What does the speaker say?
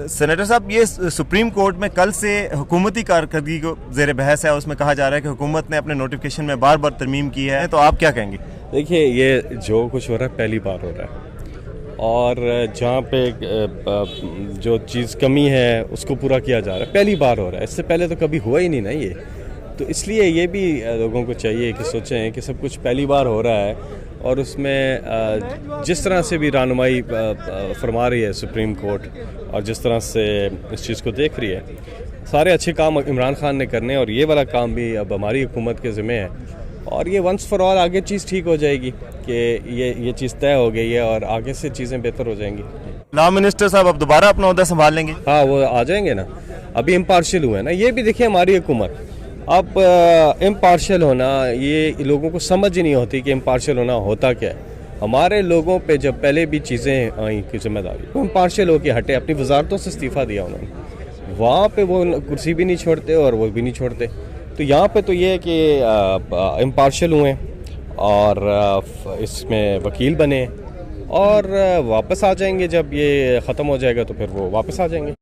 Senator साहब, ये supreme court में कल से हुकूमती कारकर्दगी को ज़ेर बहस है। उसमें कहा जा रहा है कि हुकूमत ने अपने नोटिफिकेशन में बार बार तरमीम की है, तो आप क्या कहेंगे? देखिए, ये जो कुछ हो रहा है पहली बार हो रहा है, और जहाँ पे जो चीज़ कमी है उसको पूरा किया जा रहा है, पहली बार हो रहा है। इससे पहले तो कभी हुआ ही नहीं ना ये, तो इसलिए ये भी लोगों को चाहिए कि सोचें कि सब कुछ पहली बार हो रहा है, और उसमें जिस तरह से भी रहनुमाई फरमा रही है सुप्रीम कोर्ट, और जिस तरह से इस चीज़ को देख रही है, सारे अच्छे काम इमरान खान ने करने, और ये वाला काम भी अब हमारी हुकूमत के ज़िम्मे है, और ये वंस फॉर ऑल आगे चीज़ ठीक हो जाएगी कि ये चीज़ तय हो गई है और आगे से चीज़ें बेहतर हो जाएंगी। लॉ मिनिस्टर साहब अब दोबारा अपना ओहदा संभाल लेंगे? हाँ, वो आ जाएंगे ना, अभी इम्पार्शियल हुए ना। ये भी देखिए, हमारी हुकूमत अब इम्पार्शियल होना, ये लोगों को समझ ही नहीं होती कि इम्पार्शियल होना होता क्या है। हमारे लोगों पे जब पहले भी चीज़ें आई की जिम्मेदारी, वो इम्पार्शियल होकर हटे, अपनी वजारतों से इस्तीफ़ा दिया उन्होंने, वहाँ पे वो कुर्सी भी नहीं छोड़ते और वो भी नहीं छोड़ते। तो यहाँ पे तो ये है कि इम्पार्शियल हुए और इसमें वकील बने, और वापस आ जाएंगे। जब ये ख़त्म हो जाएगा तो फिर वो वापस आ जाएंगे।